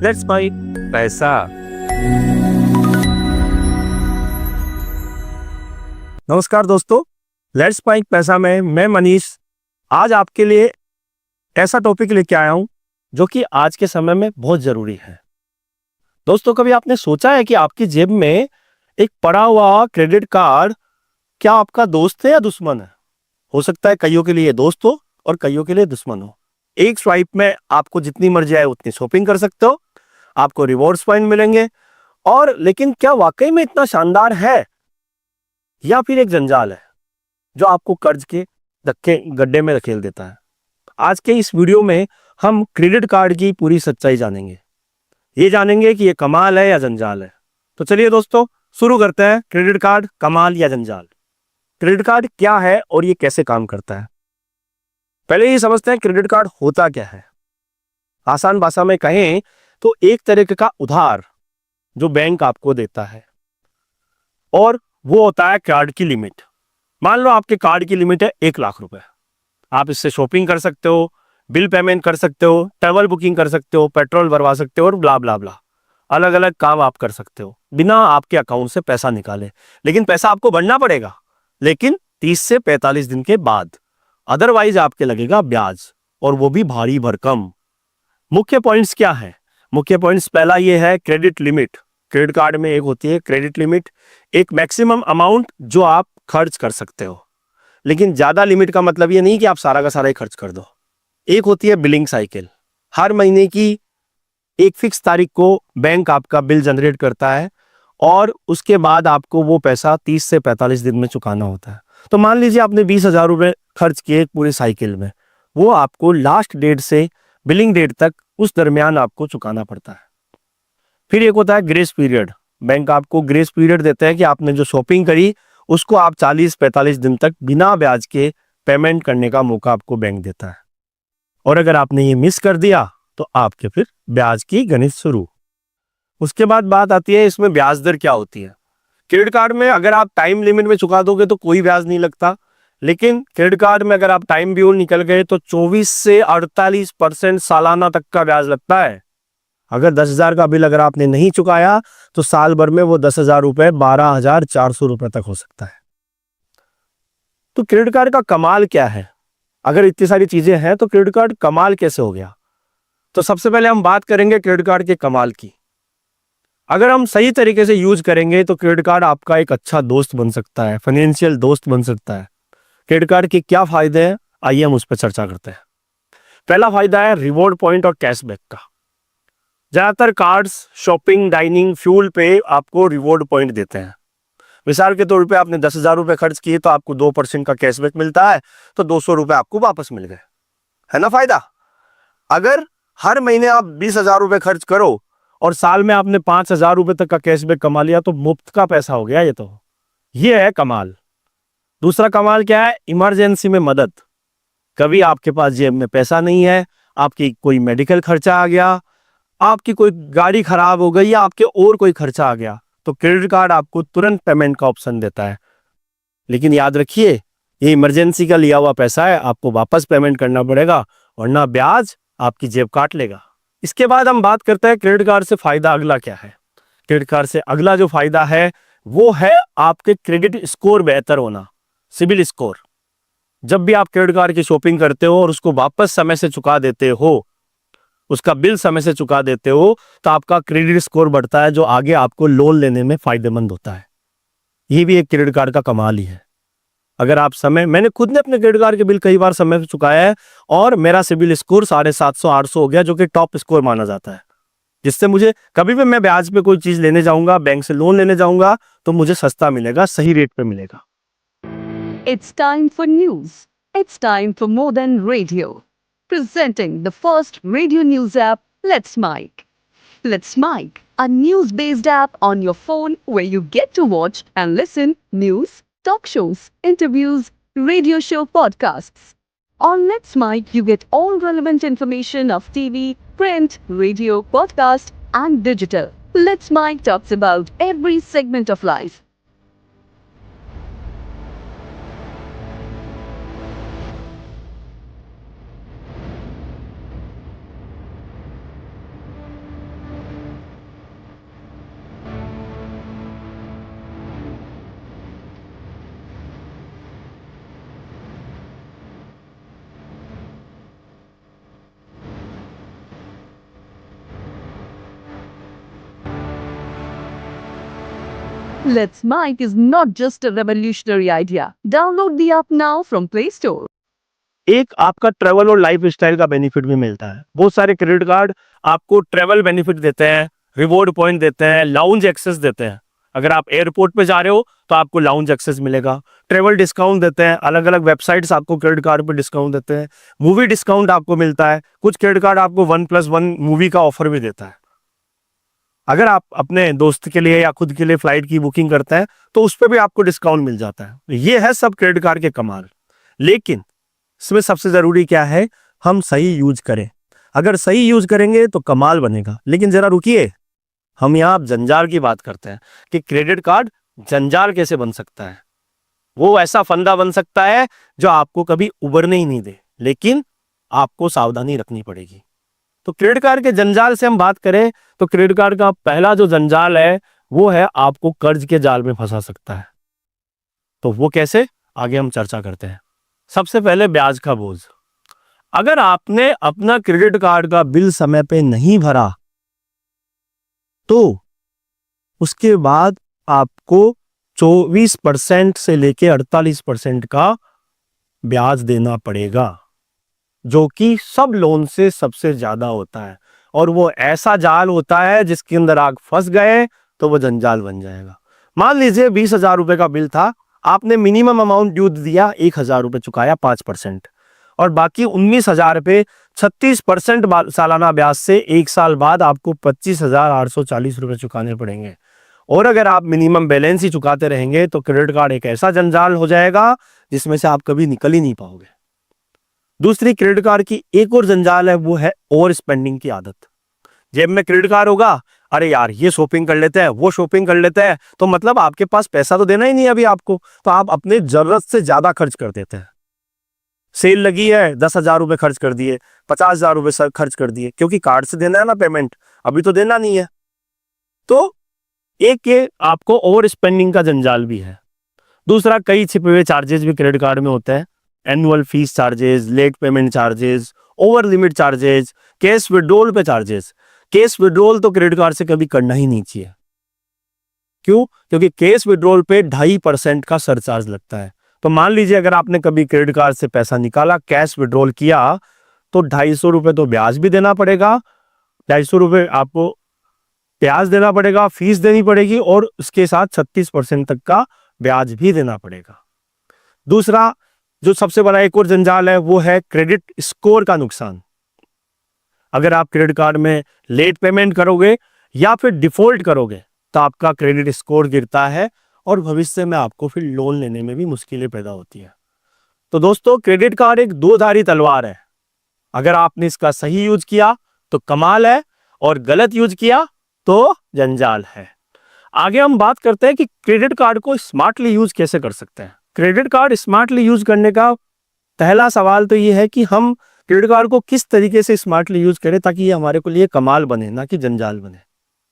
Let's mic पैसा। नमस्कार दोस्तों, लेट्स माइक पैसा में मैं मनीष आज आपके लिए ऐसा टॉपिक लेके आया हूं जो कि आज के समय में बहुत जरूरी है। दोस्तों, कभी आपने सोचा है कि आपकी जेब में एक पड़ा हुआ क्रेडिट कार्ड क्या आपका दोस्त है या दुश्मन है? हो सकता है कईयों के लिए दोस्त हो और कईयों के लिए दुश्मन हो। एक स्वाइप में आपको जितनी मर्जी आए उतनी शॉपिंग कर सकते हो, आपको रिवॉर्ड्स पॉइंट मिलेंगे। और लेकिन क्या वाकई में इतना शानदार है या फिर एक जंजाल है जो आपको कर्ज के धक्के गड्ढे में धकेल देता है? आज के इस वीडियो में हम क्रेडिट कार्ड की पूरी सच्चाई जानेंगे। ये जानेंगे कि ये कमाल है या जंजाल है। तो चलिए दोस्तों, शुरू करते हैं। क्रेडिट कार्ड कमाल या जंजाल। क्रेडिट कार्ड क्या है और ये कैसे काम करता है? पहले ये समझते हैं क्रेडिट कार्ड होता क्या है। आसान भाषा में कहें तो एक तरीके का उधार जो बैंक आपको देता है, और वो होता है कार्ड की लिमिट। मान लो आपके कार्ड की लिमिट है 1 लाख रुपए। आप इससे शॉपिंग कर सकते हो, बिल पेमेंट कर सकते हो, ट्रैवल बुकिंग कर सकते हो, पेट्रोल भरवा सकते हो और ब्ला ब्ला ब्ला अलग अलग काम आप कर सकते हो बिना आपके अकाउंट से पैसा निकाले। लेकिन पैसा आपको भरना पड़ेगा, लेकिन 30 से 45 दिन के बाद। अदरवाइज आपके लगेगा ब्याज, और वो भी भारी भरकम। मुख्य पॉइंट्स क्या है? मुख्य पॉइंट्स, पहला ये है क्रेडिट लिमिट। क्रेडिट कार्ड में एक होती है क्रेडिट लिमिट, एक मैक्सिमम अमाउंट जो आप खर्च कर सकते हो। लेकिन ज्यादा लिमिट का मतलब ये नहीं कि आप सारा का सारा ही खर्च कर दो। एक होती है बिलिंग साइकिल। हर महीने की एक फिक्स तारीख को बैंक आपका बिल जनरेट करता है और उसके बाद आपको वो पैसा 30 से 45 दिन में चुकाना होता है। तो मान लीजिए आपने 20,000 रुपए खर्च किए पूरे साइकिल में, वो आपको लास्ट डेट से बिलिंग डेट तक उस दरमियान आपको चुकाना पड़ता है। फिर एक होता है ग्रेस पीरियड। बैंक आपको ग्रेस पीरियड देता है कि आपने जो शॉपिंग करी उसको आप 40-45 दिन तक बिना ब्याज के पेमेंट करने का मौका आपको बैंक देता है। और अगर आपने ये मिस कर दिया तो आपके फिर ब्याज की गणित शुरू। उसके बाद बात आती है इसमें ब्याज दर क्या होती है। क्रेडिट कार्ड में अगर आप टाइम लिमिट में चुका दोगे तो कोई ब्याज नहीं लगता, लेकिन क्रेडिट कार्ड में अगर आप टाइम बियोल निकल गए तो 24 से 48% सालाना तक का ब्याज लगता है। अगर 10,000 का बिल अगर आपने नहीं चुकाया तो साल भर में वो 10,000 रुपए 12,400 रुपए तक हो सकता है। तो क्रेडिट कार्ड का कमाल क्या है? अगर इतनी सारी चीजें हैं तो क्रेडिट कार्ड कमाल कैसे हो गया? तो सबसे पहले हम बात करेंगे क्रेडिट कार्ड के कमाल की। अगर हम सही तरीके से यूज करेंगे तो क्रेडिट कार्ड आपका एक अच्छा दोस्त बन सकता है, फाइनेंशियल दोस्त बन सकता है। क्रेडिट कार्ड के क्या फायदे हैं, आइए हम उस पर चर्चा करते हैं। पहला फायदा है रिवॉर्ड पॉइंट और कैशबैक का। ज्यादातर कार्ड्स शॉपिंग, डाइनिंग, फ्यूल पे आपको रिवॉर्ड पॉइंट देते हैं। मिसाल के तौर पे आपने 10,000 रुपए खर्च किए तो आपको 2% का कैशबैक मिलता है, तो 200 रुपए आपको वापस मिल गए। है ना फायदा? अगर हर महीने आप 20,000 रुपए खर्च करो और साल में आपने 5,000 रुपए तक का कैशबैक कमा लिया तो मुफ्त का पैसा हो गया। ये है कमाल। दूसरा कमाल क्या है? इमरजेंसी में मदद। कभी आपके पास जेब में पैसा नहीं है, आपकी कोई मेडिकल खर्चा आ गया, आपकी कोई गाड़ी खराब हो गई या आपके और कोई खर्चा आ गया, तो क्रेडिट कार्ड आपको तुरंत पेमेंट का ऑप्शन देता है। लेकिन याद रखिए, ये इमरजेंसी का लिया हुआ पैसा है, आपको वापस पेमेंट करना पड़ेगा, वरना ब्याज आपकी जेब काट लेगा। इसके बाद हम बात करते हैं क्रेडिट कार्ड से फायदा अगला क्या है। क्रेडिट कार्ड से अगला जो फायदा है वो है आपके क्रेडिट स्कोर बेहतर होना, सिबिल स्कोर। जब भी आप क्रेडिट कार्ड की शॉपिंग करते हो और उसको वापस समय से चुका देते हो, उसका बिल समय से चुका देते हो, तो आपका क्रेडिट स्कोर बढ़ता है जो आगे आपको लोन लेने में फायदेमंद होता है। ये भी एक क्रेडिट कार्ड का कमाल ही है। अगर आप मैंने खुद ने अपने क्रेडिट कार्ड के बिल कई बार समय पे चुकाया है और मेरा सिबिल स्कोर 750-800 हो गया, जो कि टॉप स्कोर माना जाता है, जिससे मुझे कभी भी मैं ब्याज पे कोई चीज लेने जाऊंगा, बैंक से लोन लेने जाऊंगा, तो मुझे सस्ता मिलेगा, सही रेट पे मिलेगा। It's time for news. It's time for more than radio. Presenting the first radio news app, Let's Mike. Let's Mike, a news-based app on your phone where you get to watch and listen news, talk shows, interviews, radio show podcasts. On Let's Mike, you get all relevant information of TV, print, radio, podcast, and digital. Let's Mike talks about every segment of life. Let's Mike is not just a revolutionary idea. Download the app now from Play Store. एक आपका travel और life style का benefit भी मिलता है। बहुत सारे credit card आपको ट्रेवल बेनिफिट देते हैं, रिवॉर्ड पॉइंट देते हैं, लाउंज एक्सेस देते हैं। अगर आप एयरपोर्ट पे जा रहे हो तो आपको लाउंज एक्सेस मिलेगा, ट्रेवल डिस्काउंट देते हैं, अलग अलग वेबसाइट्स आपको क्रेडिट कार्ड पे डिस्काउंट देते हैं, मूवी डिस्काउंट आपको मिलता है, कुछ क्रेडिट कार्ड आपको 1+1 मूवी का ऑफर भी देता है। अगर आप अपने दोस्त के लिए या खुद के लिए फ्लाइट की बुकिंग करते हैं तो उस पर भी आपको डिस्काउंट मिल जाता है। ये है सब क्रेडिट कार्ड के कमाल। लेकिन इसमें सबसे जरूरी क्या है, हम सही यूज करें। अगर सही यूज करेंगे तो कमाल बनेगा। लेकिन जरा रुकिए, हम यहाँ जंजाल की बात करते हैं कि क्रेडिट कार्ड जंजाल कैसे बन सकता है। वो ऐसा फंदा बन सकता है जो आपको कभी उबरने ही नहीं दे, लेकिन आपको सावधानी रखनी पड़ेगी। तो क्रेडिट कार्ड के जंजाल से हम बात करें तो क्रेडिट कार्ड का पहला जो जंजाल है वो है आपको कर्ज के जाल में फंसा सकता है। तो वो कैसे, आगे हम चर्चा करते हैं। सबसे पहले ब्याज का बोझ। अगर आपने अपना क्रेडिट कार्ड का बिल समय पे नहीं भरा तो उसके बाद आपको 24% से लेके 48% का ब्याज देना पड़ेगा, जो कि सब लोन से सबसे ज्यादा होता है। और वो ऐसा जाल होता है जिसके अंदर आप फंस गए तो वो जंजाल बन जाएगा। मान लीजिए 20,000 रुपए का बिल था, आपने मिनिमम अमाउंट ड्यू दिया, 1,000 रुपए चुकाया 5%, और बाकी 19,000 पे 36% सालाना ब्याज से 1 साल बाद आपको 25,840 रुपए चुकाने पड़ेंगे। और अगर आप मिनिमम बैलेंस ही चुकाते रहेंगे तो क्रेडिट कार्ड एक ऐसा जंजाल हो जाएगा जिसमें से आप कभी निकल ही नहीं पाओगे। दूसरी क्रेडिट कार्ड की एक और जंजाल है, वो है ओवर स्पेंडिंग की आदत। जेब में क्रेडिट कार्ड होगा, अरे यार ये शॉपिंग कर लेते हैं, वो शॉपिंग कर लेते हैं, तो मतलब आपके पास पैसा तो देना ही नहीं है अभी आपको, तो आप अपने जरूरत से ज्यादा खर्च कर देते हैं। सेल लगी है, 10,000 रुपए खर्च कर दिए, 50,000 रुपए खर्च कर दिए, क्योंकि कार्ड से देना है ना पेमेंट, अभी तो देना नहीं है। तो एक ये आपको ओवर स्पेंडिंग का जंजाल भी है। दूसरा, कई छिपे हुए चार्जेस भी क्रेडिट कार्ड में होते हैं। Annual fees charges, late payment charges, over limit charges, cash withdrawal पे चार्जेस। कैश विड्रॉल तो क्रेडिट कार्ड से कभी करना ही नहीं चाहिए। क्यों? क्योंकि कैश विड्रॉल पे 2.5% का सरचार्ज लगता है। तो मान लीजिए अगर आपने कभी क्रेडिट कार्ड से पैसा निकाला, कैश विड्रॉल किया, तो 250 रुपए तो ब्याज भी देना पड़ेगा, 250 रुपए आपको ब्याज देना पड़ेगा, फीस देनी पड़ेगी, और उसके साथ 36% तक का ब्याज भी देना पड़ेगा। दूसरा जो सबसे बड़ा एक और जंजाल है वो है क्रेडिट स्कोर का नुकसान। अगर आप क्रेडिट कार्ड में लेट पेमेंट करोगे या फिर डिफॉल्ट करोगे तो आपका क्रेडिट स्कोर गिरता है और भविष्य में आपको फिर लोन लेने में भी मुश्किलें पैदा होती है। तो दोस्तों, क्रेडिट कार्ड एक दो-धारी तलवार है। अगर आपने इसका सही यूज किया तो कमाल है, और गलत यूज किया तो जंजाल है। आगे हम बात करते हैं कि क्रेडिट कार्ड को स्मार्टली यूज कैसे कर सकते हैं। क्रेडिट कार्ड स्मार्टली यूज करने का पहला सवाल तो ये है कि हम क्रेडिट कार्ड को किस तरीके से स्मार्टली यूज करें ताकि ये हमारे को लिए कमाल बने, ना कि जंजाल बने।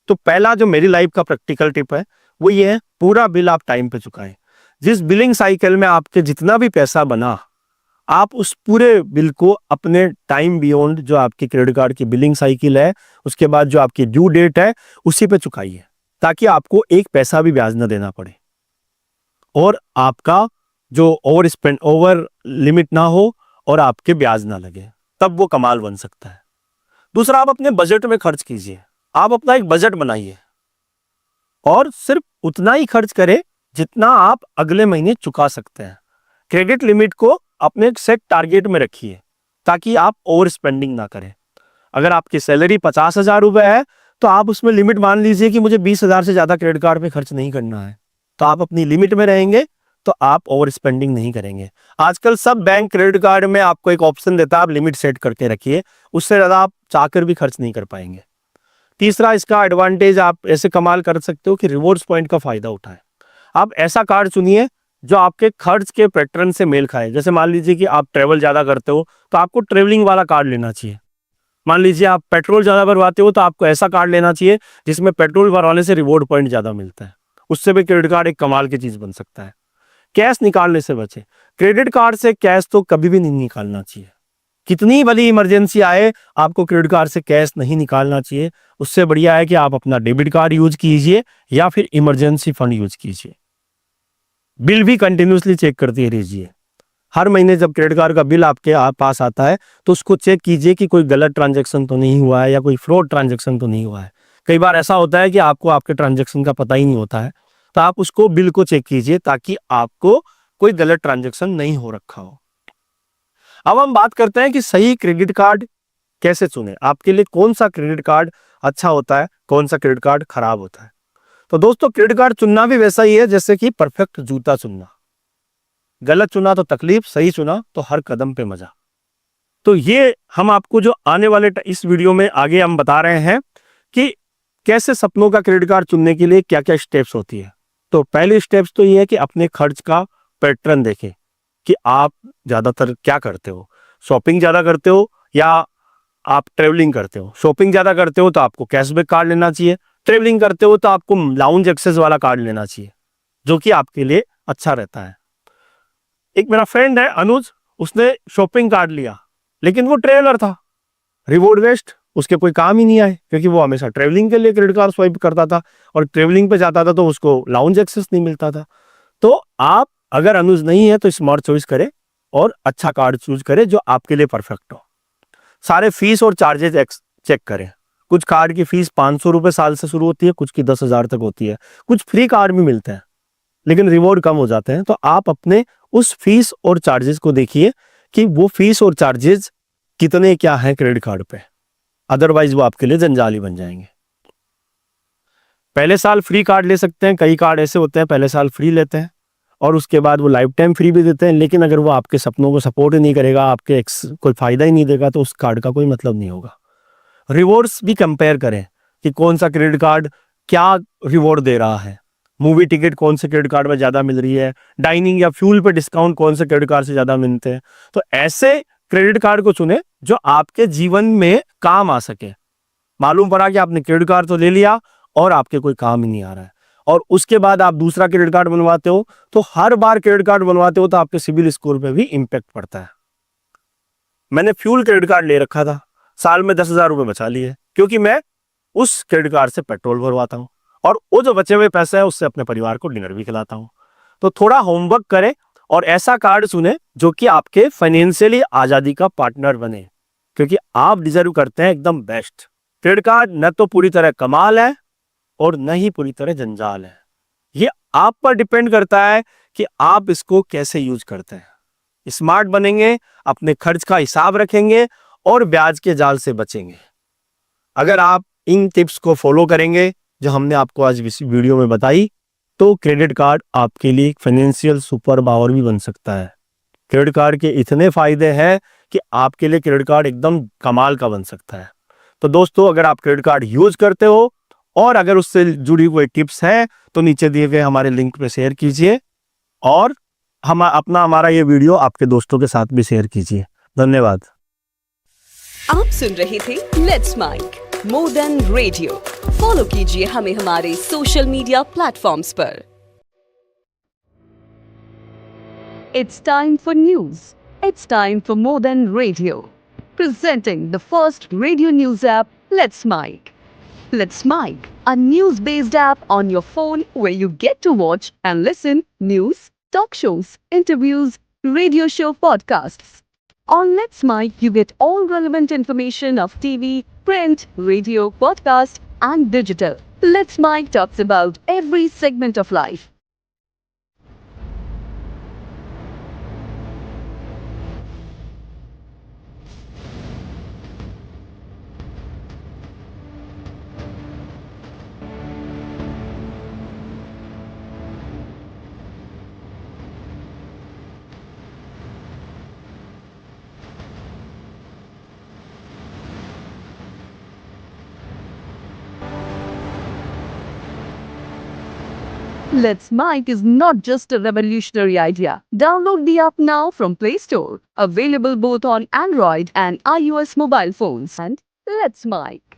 तो पहला जो मेरी लाइफ का प्रैक्टिकल टिप है वो ये है, पूरा बिल आप टाइम पे चुकाएं। जिस बिलिंग साइकिल में आपके जितना भी पैसा बना, आप उस पूरे बिल को अपने टाइम बियॉन्ड जो आपकी क्रेडिट कार्ड की बिलिंग साइकिल है, उसके बाद जो आपकी ड्यू डेट है, उसी पे चुकाइए, ताकि आपको एक पैसा भी ब्याज न देना पड़े और आपका जो ओवर लिमिट ना हो और आपके ब्याज ना लगे, तब वो कमाल बन सकता है। दूसरा, आप अपने बजट में खर्च कीजिए। आप अपना एक बजट बनाइए और सिर्फ उतना ही खर्च करें जितना आप अगले महीने चुका सकते हैं। क्रेडिट लिमिट को अपने एक सेट टारगेट में रखिए ताकि आप ओवर स्पेंडिंग ना करें। अगर आपकी सैलरी 50,000 रुपए है तो आप उसमें लिमिट मान लीजिए कि मुझे 20,000 से ज्यादा क्रेडिट कार्ड पे खर्च नहीं करना है, तो आप अपनी लिमिट में रहेंगे तो आप ओवर स्पेंडिंग नहीं करेंगे। आजकल सब बैंक क्रेडिट कार्ड में आपको एक ऑप्शन देता है, आप लिमिट सेट करके रखिए, उससे ज्यादा आप चाहकर भी खर्च नहीं कर पाएंगे। तीसरा, इसका एडवांटेज आप ऐसे कमाल कर सकते हो कि रिवॉर्ड्स पॉइंट का फायदा उठाएं। आप ऐसा कार्ड चुनिए जो आपके खर्च के पैटर्न से मेल खाए। जैसे मान लीजिए कि आप ट्रेवल ज्यादा करते हो तो आपको ट्रेवलिंग वाला कार्ड लेना चाहिए। मान लीजिए आप पेट्रोल ज्यादा भरवाते हो तो आपको ऐसा कार्ड लेना चाहिए जिसमें पेट्रोल भरवाने से रिवॉर्ड पॉइंट ज्यादा मिलता है। उससे भी क्रेडिट कार्ड एक कमाल की चीज बन सकता है। कैश निकालने से बचे। क्रेडिट कार्ड से कैश तो कभी भी नहीं निकालना चाहिए। कितनी बड़ी इमरजेंसी आए, आपको क्रेडिट कार्ड से कैश नहीं निकालना चाहिए। उससे बढ़िया है कि आप अपना डेबिट कार्ड यूज कीजिए या फिर इमरजेंसी फंड यूज कीजिए। बिल भी कंटिन्यूसली चेक करते रहिए। हर महीने जब क्रेडिट कार्ड का बिल आपके पास आता है तो उसको चेक कीजिए कि कोई गलत ट्रांजैक्शन तो नहीं हुआ है या कोई फ्रॉड ट्रांजैक्शन तो नहीं हुआ है। कई बार ऐसा होता है कि आपको आपके ट्रांजैक्शन का पता ही नहीं होता है, तो आप उसको बिल को चेक कीजिए ताकि आपको कोई गलत ट्रांजैक्शन नहीं हो रखा हो। अब हम बात करते हैं कि सही क्रेडिट कार्ड कैसे चुने, आपके लिए कौन सा क्रेडिट कार्ड अच्छा होता है, कौन सा क्रेडिट कार्ड खराब होता है। तो दोस्तों, क्रेडिट कार्ड चुनना भी वैसा ही है जैसे कि परफेक्ट जूता चुनना। गलत चुना तो तकलीफ, सही चुना तो हर कदम पे मजा। तो ये हम आपको जो आने वाले इस वीडियो में आगे हम बता रहे हैं कि कैसे सपनों का क्रेडिट कार्ड चुनने के लिए क्या क्या स्टेप्स होती है। तो पहले स्टेप्स तो ये है कि अपने खर्च का पैटर्न देखें कि आप ज्यादातर क्या करते हो। शॉपिंग ज्यादा करते हो या आप ट्रेवलिंग करते हो। शॉपिंग ज्यादा करते हो तो आपको कैशबैक कार्ड लेना चाहिए। ट्रेवलिंग करते हो तो आपको लाउंज एक्सेस वाला कार्ड लेना चाहिए, जो कि आपके लिए अच्छा रहता है। एक मेरा फ्रेंड है अनुज, उसने शॉपिंग कार्ड लिया लेकिन वो ट्रेवलर था, रिवॉर्ड वेस्ट, उसके कोई काम ही नहीं आए क्योंकि वो हमेशा ट्रेवलिंग के लिए क्रेडिट कार्ड स्वाइप करता था और ट्रेवलिंग पे जाता था तो उसको लाउंज एक्सेस नहीं मिलता था। तो आप अगर अनुज नहीं है तो स्मार्ट चॉइस करें और अच्छा कार्ड चूज करें जो आपके लिए परफेक्ट हो। सारे फीस और चार्जेस चेक करें। कुछ कार्ड की फीस 500 रुपए साल से शुरू होती है, कुछ की 10,000 तक होती है। कुछ फ्री कार्ड भी मिलते हैं लेकिन रिवॉर्ड कम हो जाते हैं। तो आप अपने उस फीस और चार्जेस को देखिए कि वो फीस और चार्जेस कितने क्या है क्रेडिट कार्ड पे, अदरवाइज वो आपके लिए जंजाली बन जाएंगे। पहले साल फ्री कार्ड ले सकते हैं, कई कार्ड ऐसे होते हैं पहले साल फ्री लेते हैं और उसके बाद वो लाइफ टाइम फ्री भी देते हैं, लेकिन अगर वो आपके सपनों को सपोर्ट ही नहीं करेगा, आपके कोई फायदा ही नहीं देगा तो उस कार्ड का कोई मतलब नहीं होगा। रिवॉर्ड्स भी कंपेयर करें कि कौन सा क्रेडिट कार्ड क्या रिवॉर्ड दे रहा है। मूवी टिकट कौन से क्रेडिट कार्ड में ज्यादा मिल रही है, डाइनिंग या फ्यूल पे डिस्काउंट कौन से क्रेडिट कार्ड से ज्यादा मिलते हैं। तो ऐसे क्रेडिट कार्ड को चुने जो आपके जीवन में काम आ सके। मालूम पड़ा कि आपने क्रेडिट कार्ड तो ले लिया और आपके कोई काम ही नहीं आ रहा है और उसके बाद आप दूसरा क्रेडिट कार्ड बनवाते हो, तो हर बार क्रेडिट कार्ड बनवाते हो तो आपके सिबिल स्कोर पे भी इंपैक्ट पड़ता है। मैंने फ्यूल क्रेडिट कार्ड ले रखा था, साल में 10,000 रुपए बचा लिए क्योंकि मैं उस क्रेडिट कार्ड से पेट्रोल भरवाता हूँ और वो जो बचे हुए पैसे है उससे अपने परिवार को डिनर भी खिलाता हूँ। तो थोड़ा होमवर्क करें और ऐसा कार्ड चुने जो कि आपके फाइनेंशियली आजादी का पार्टनर बने, क्योंकि आप डिजर्व करते हैं एकदम बेस्ट। क्रेडिट कार्ड न तो पूरी तरह कमाल है और न ही पूरी तरह जंजाल है। ये आप पर डिपेंड करता है कि आप इसको कैसे यूज करते हैं। स्मार्ट बनेंगे, अपने खर्च का हिसाब रखेंगे और ब्याज के जाल से बचेंगे। अगर आप इन टिप्स को फॉलो करेंगे जो हमने आपको आज इस वीडियो में बताई, तो क्रेडिट कार्ड आपके लिए एक फाइनेंशियल सुपर पावर भी बन सकता है। क्रेडिट कार्ड के इतने फायदे हैं कि आपके लिए क्रेडिट कार्ड एकदम कमाल का बन सकता है। तो दोस्तों, अगर आप क्रेडिट कार्ड यूज करते हो और अगर उससे जुड़ी हुई टिप्स हैं तो नीचे दिए गए हमारे लिंक पे शेयर कीजिए और हमारा ये वीडियो आपके दोस्तों के साथ भी शेयर कीजिए। धन्यवाद। आप सुन रहे थे let's make more than radio. Follow कीजिए हमें हमारे सोशल मीडिया प्लेटफॉर्म्स पर। It's time for news. It's time for more than radio. Presenting the first radio news app, Let's Mike. Let's Mike, a news-based app on your phone where you get to watch and listen news, talk shows, interviews, radio show podcasts. On Let's Mike, you get all relevant information of TV, print, radio, podcast, and digital. Let's Mike talks about every segment of life. Let's Mike is not just a revolutionary idea. Download the app now from Play Store. Available both on Android and iOS mobile phones. And Let's Mike.